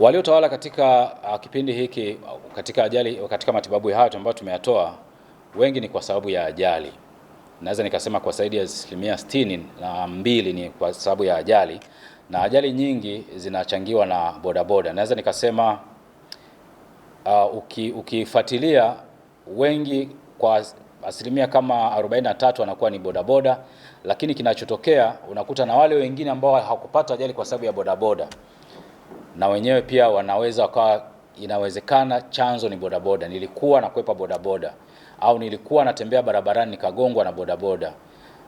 Waliotawala katika kipindi hiki katika ajali, katika matibabu haya ambayo tumeyatoa, wengi ni kwa sababu ya ajali. Naweza nikasema kwa zaidi ya 62% ni kwa sababu ya ajali, na ajali nyingi zinachangiwa na bodaboda. Naweza nikasema ukifuatilia wengi kwa asilimia kama 43 wanakuwa ni bodaboda, lakini kinachotokea unakuta na wale wengine ambao hawakupata ajali kwa sababu ya bodaboda, na wenyewe pia wanaweza wakawa, inawezekana chanzo ni bodaboda. Nilikuwa nakwepa bodaboda, au nilikuwa natembea barabarani nikagongwa na bodaboda,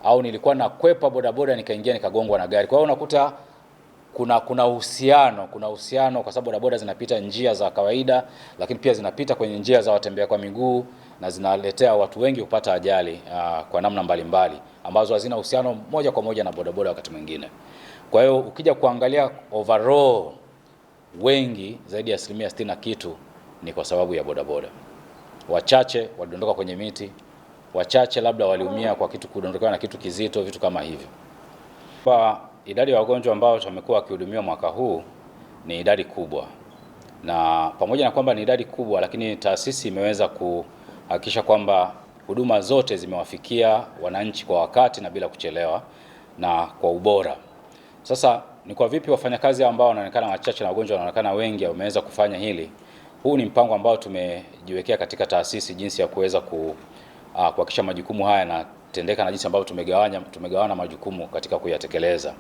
au nilikuwa nakwepa bodaboda nikaingia nikagongwa na gari. Kwa hiyo unakuta kuna uhusiano kwa sababu bodaboda zinapita njia za kawaida, lakini pia zinapita kwenye njia za watembea kwa miguu na zinaletea watu wengi kupata ajali kwa namna mbalimbali ambazo hazina uhusiano moja kwa moja na bodaboda wakati mwingine. Kwa hiyo ukija kuangalia overall, wengi zaidi ya 60 na kitu ni kwa sababu ya bodaboda. Wachache walidondoka kwenye miti, wachache labda waliumia kwa kitu, kudondoka na kitu kizito, vitu kama hivyo. Kwa idadi ya wagonjwa ambao wamekuwa wakihudumiwa mwaka huu ni idadi kubwa, na pamoja na kwamba ni idadi kubwa, lakini taasisi imeweza kuhakikisha kwamba huduma zote zimewafikia wananchi kwa wakati na bila kuchelewa na kwa ubora. Sasa ni kwa vipi wafanyakazi ambao wanaonekana wachache na wagonjwa wanaonekana wengi wameweza kufanya hili? Huu ni mpango ambao tumejiwekea katika taasisi, jinsi ya kuweza kuhakikisha majukumu haya yanatendeka na jinsi ambavyo tumegawana majukumu katika kuyatekeleza.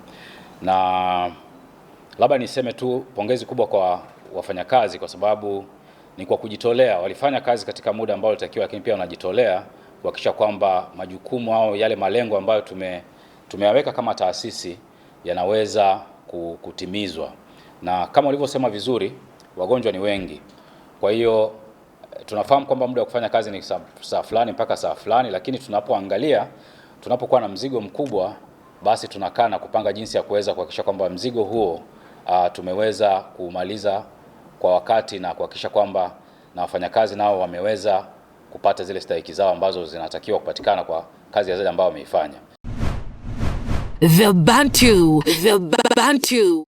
Na labda niseme tu pongezi kubwa kwa wafanyakazi, kwa sababu ni kwa kujitolea, walifanya kazi katika muda ambao ulitakiwa, lakini pia wanajitolea kuhakikisha kwamba majukumu au yale malengo ambayo tumeyaweka kama taasisi yanaweza kutimizwa. Na kama ulivyosema vizuri, wagonjwa ni wengi. Kwa hiyo tunafahamu kwamba muda wa kufanya kazi ni saa fulani mpaka saa fulani, lakini tunapokuwa na mzigo mkubwa, basi tunakaa na kupanga jinsi ya kuweza kuhakikisha kwamba mzigo huo tumeweza kumaliza kwa wakati, na kuhakikisha kwamba na wafanyakazi nao wameweza kupata zile stahiki zao ambazo zinatakiwa kupatikana kwa kazi ya zile ambao wameifanya. The Bantu.